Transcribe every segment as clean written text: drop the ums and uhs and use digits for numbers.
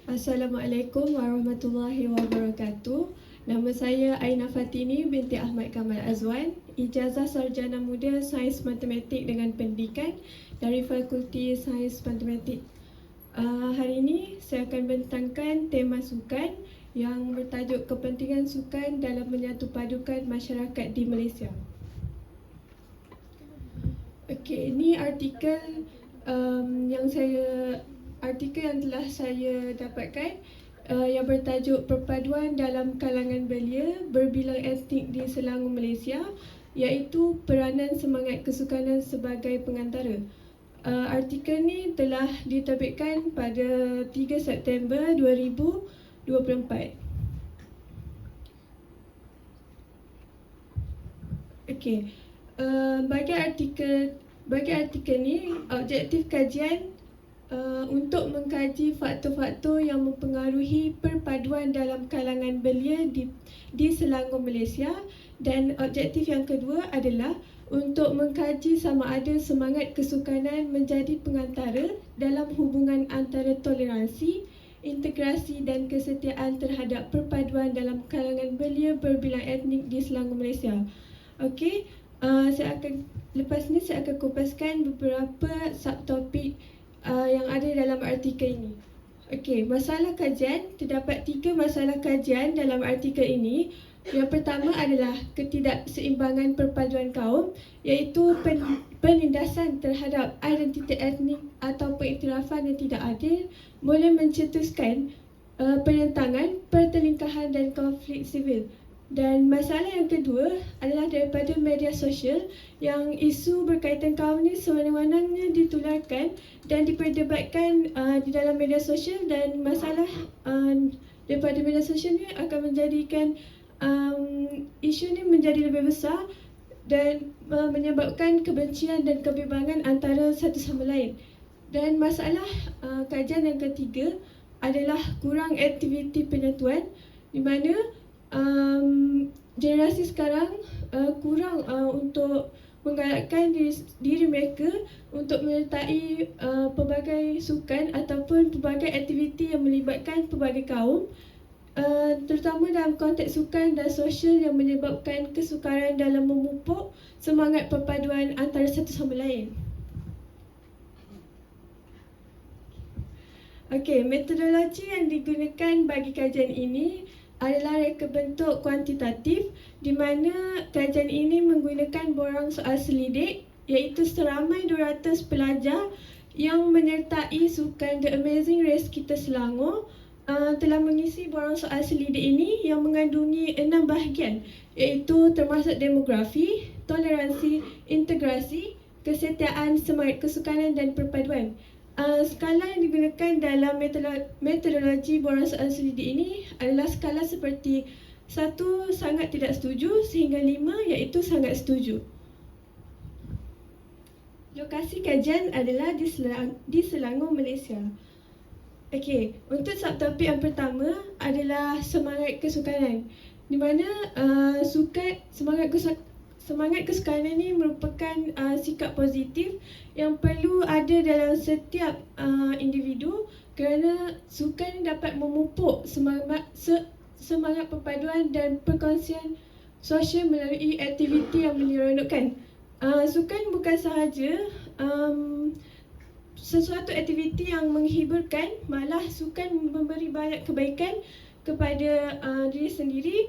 Assalamualaikum warahmatullahi wabarakatuh. Nama saya Aina Fatini binti Ahmad Kamal Azwan, ijazah sarjana muda Sains Matematik dengan pendidikan dari Fakulti Sains Matematik. Hari ini saya akan bentangkan tema sukan yang bertajuk kepentingan sukan dalam menyatupadukan masyarakat di Malaysia. Okey, ini artikel yang telah saya dapatkan yang bertajuk Perpaduan dalam kalangan belia berbilang etnik di Selangor Malaysia, iaitu peranan semangat kesukanan sebagai pengantara. Artikel ni telah diterbitkan pada 3 September 2024. Okey, bagi artikel ni, objektif kajian untuk mengkaji faktor-faktor yang mempengaruhi perpaduan dalam kalangan belia di Selangor Malaysia, dan objektif yang kedua adalah untuk mengkaji sama ada semangat kesukanan menjadi pengantara dalam hubungan antara toleransi, integrasi dan kesetiaan terhadap perpaduan dalam kalangan belia berbilang etnik di Selangor Malaysia. Okey, lepas ni saya akan kupaskan beberapa subtopik yang ada dalam artikel ini. Okey, masalah kajian. Terdapat 3 masalah kajian dalam artikel ini. Yang pertama adalah ketidakseimbangan perpaduan kaum, iaitu penindasan terhadap identiti etnik atau pengiktirafan yang tidak adil boleh mencetuskan penentangan, pertelingkahan dan konflik sivil. Dan masalah yang kedua adalah daripada media sosial, yang isu berkaitan kaum ni sewenang-wenangnya ditularkan dan diperdebatkan di dalam media sosial, dan masalah daripada media sosial ni akan menjadikan isu ni menjadi lebih besar dan menyebabkan kebencian dan kebimbangan antara satu sama lain. Dan masalah kajian yang ketiga adalah kurang aktiviti penyatuan, di mana generasi sekarang kurang untuk menggalakkan diri mereka untuk menyertai pelbagai sukan ataupun pelbagai aktiviti yang melibatkan pelbagai kaum, terutama dalam konteks sukan dan sosial yang menyebabkan kesukaran dalam memupuk semangat perpaduan antara satu sama lain. Okey, metodologi yang digunakan bagi kajian ini adalah reka bentuk kuantitatif, di mana kajian ini menggunakan borang soal selidik, iaitu seramai 200 pelajar yang menyertai sukan The Amazing Race Kita Selangor telah mengisi borang soal selidik ini yang mengandungi 6 bahagian, iaitu termasuk demografi, toleransi, integrasi, kesetiaan, semangat kesukanan dan perpaduan. Skala yang digunakan dalam metodologi borang soal selidik ini adalah skala seperti 1 sangat tidak setuju sehingga 5 iaitu sangat setuju. Lokasi kajian adalah di Selangor, Malaysia. Okey, untuk subtopik yang pertama adalah semangat kesukanan, di mana semangat kesukanan ini merupakan sikap positif yang perlu ada dalam setiap individu, kerana sukan dapat memupuk semangat perpaduan dan perkongsian sosial melalui aktiviti yang menyeronokkan. Sukan bukan sahaja sesuatu aktiviti yang menghiburkan, malah sukan memberi banyak kebaikan kepada diri sendiri,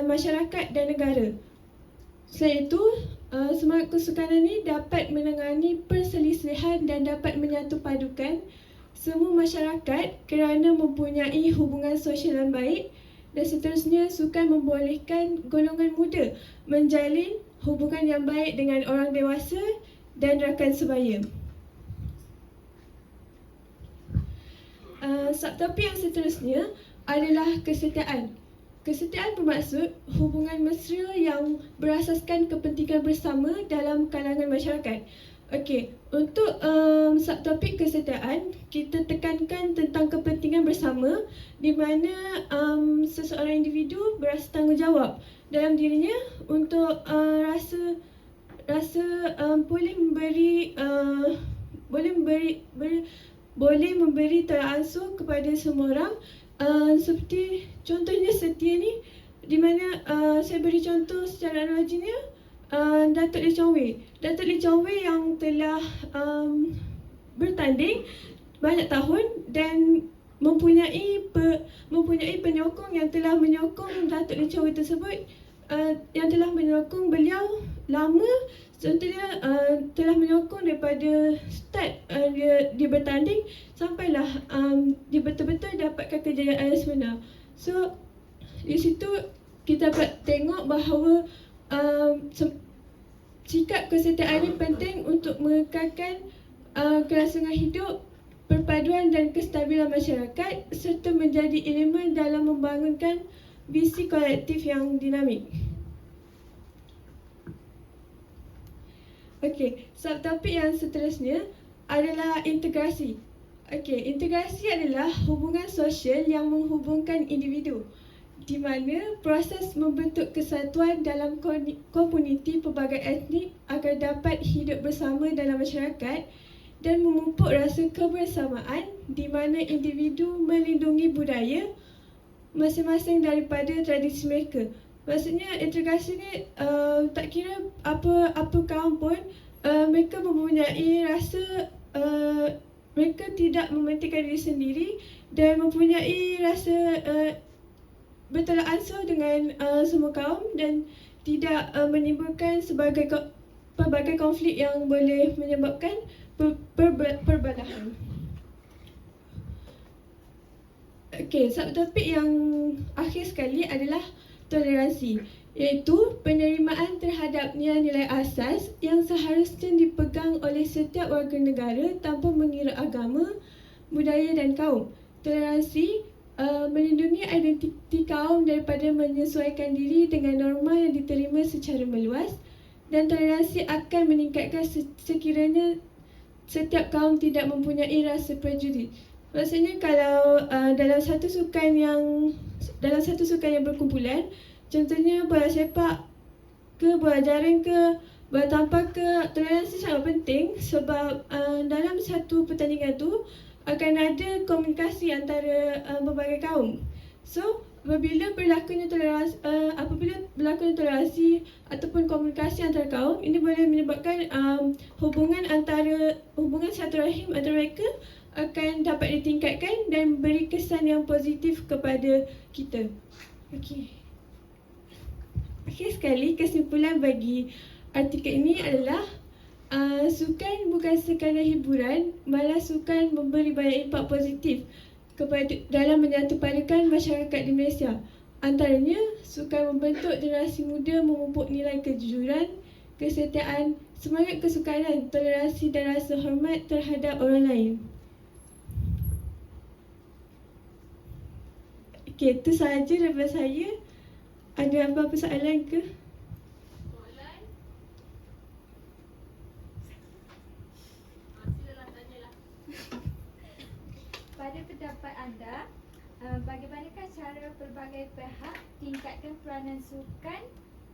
masyarakat dan negara. Selain itu, semangat kesukanan ini dapat menangani perselisihan dan dapat menyatupadukan semua masyarakat kerana mempunyai hubungan sosial yang baik, dan seterusnya sukan membolehkan golongan muda menjalin hubungan yang baik dengan orang dewasa dan rakan sebaya. Subtopik yang seterusnya adalah kesetiaan. Kesetiaan bermaksud hubungan mesra yang berasaskan kepentingan bersama dalam kalangan masyarakat. Okey, untuk subtopik kesetiaan, kita tekankan tentang kepentingan bersama, di mana seseorang individu berasa tanggungjawab dalam dirinya untuk boleh memberi boleh memberi tolak ansur kepada semua orang. Seperti contohnya Setia ni, di mana saya beri contoh secara analoginya Datuk Lee Chong Wei. Datuk Lee Chong Wei yang telah bertanding banyak tahun dan mempunyai penyokong yang telah menyokong Datuk Lee Chong Wei tersebut, yang telah menyokong beliau lama. Contohnya telah menyokong daripada start dia bertanding sampailah dia betul-betul dapatkan kejayaan sebenar. So di situ kita dapat tengok bahawa sikap kesetiaan ini penting untuk mengekalkan kelangsungan hidup, perpaduan dan kestabilan masyarakat serta menjadi elemen dalam membangunkan visi kolektif yang dinamik. Okey, subtopik yang seterusnya adalah integrasi. Okey, integrasi adalah hubungan sosial yang menghubungkan individu, di mana proses membentuk kesatuan dalam komuniti pelbagai etnik agar dapat hidup bersama dalam masyarakat dan memupuk rasa kebersamaan, di mana individu melindungi budaya masing-masing daripada tradisi mereka. Maksudnya integrasi ni tak kira apa kaum pun, mereka mempunyai rasa mereka tidak mementingkan diri sendiri dan mempunyai rasa bertolak ansur dengan semua kaum dan tidak menimbulkan pelbagai konflik yang boleh menyebabkan perbalahan. Okey, subtopik yang akhir sekali adalah toleransi, iaitu penerimaan terhadap nilai-nilai asas yang seharusnya dipegang oleh setiap warga negara tanpa mengira agama, budaya dan kaum. Toleransi melindungi identiti kaum daripada menyesuaikan diri dengan norma yang diterima secara meluas, dan toleransi akan meningkatkan sekiranya setiap kaum tidak mempunyai rasa prejudis. Maksudnya kalau dalam satu sukan yang berkumpulan, contohnya bola sepak ke bola jaring ke bola tampar ke, toleransi sangat penting sebab dalam satu pertandingan tu akan ada komunikasi antara berbagai kaum. So apabila berlakunya toleransi ataupun komunikasi antara kaum, ini boleh menyebabkan hubungan silaturahim antara mereka akan dapat ditingkatkan dan beri kesan yang positif kepada kita. Okey. Akhir sekali, kesimpulan bagi artikel ini adalah sukan bukan sekadar hiburan, malah sukan memberi banyak impak positif dalam menyatupadukan masyarakat di Malaysia. Antaranya, sukan membentuk generasi muda memupuk nilai kejujuran, kesetiaan, semangat kesukanan, toleransi dan rasa hormat terhadap orang lain. Okey, itu sahaja daripada saya. Ada apa-apa soalan ke? Soalan? Silalah tanyalah. Pada pendapat anda, bagaimanakah cara pelbagai pihak tingkatkan peranan sukan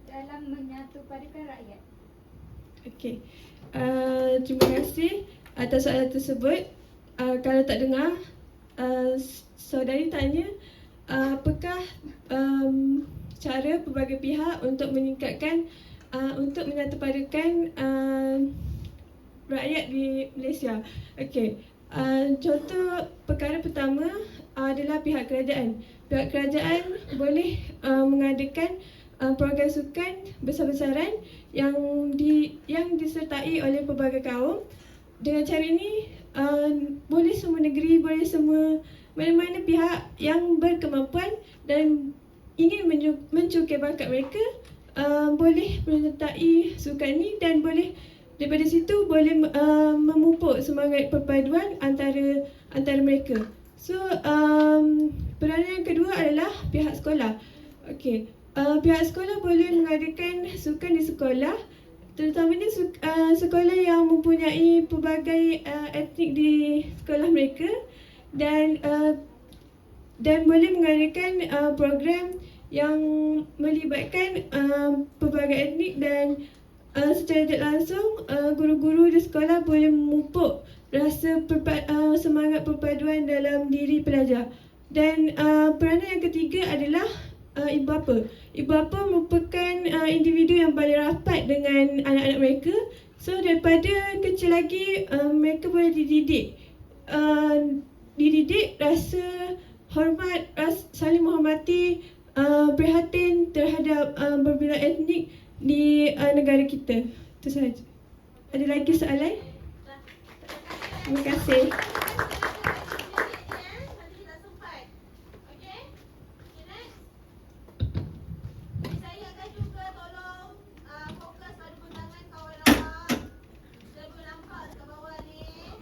dalam menyatupadukan rakyat? Okey, terima kasih atas soalan tersebut. Kalau tak dengar, saudari tanya apakah cara pelbagai pihak untuk meningkatkan untuk menyatupadukan rakyat di Malaysia. Okey, contoh perkara pertama adalah pihak kerajaan. Pihak kerajaan boleh mengadakan program sukan besar-besaran yang disertai oleh pelbagai kaum. Dengan cara ini boleh semua negeri, boleh semua mana-mana pihak yang berkemampuan dan ingin mencukir bakat mereka boleh menyertai sukan ini dan boleh daripada situ boleh memupuk semangat perpaduan antara mereka. So peranan yang kedua adalah pihak sekolah. Okey, pihak sekolah boleh mengadakan sukan di sekolah, terutamanya sekolah yang mempunyai pelbagai etnik di sekolah mereka dan boleh mengadakan program yang melibatkan pelbagai etnik dan secara tidak langsung guru-guru di sekolah boleh memupuk rasa semangat perpaduan dalam diri pelajar. Dan peranan yang ketiga adalah ibu bapa. Ibu bapa merupakan individu yang paling rapat dengan anak-anak mereka. So daripada kecil lagi mereka boleh dididik rasa hormat, saling menghormati, prihatin terhadap berbeza etnik di negara kita. Itu sahaja. Ada lagi soalan? Terima kasih.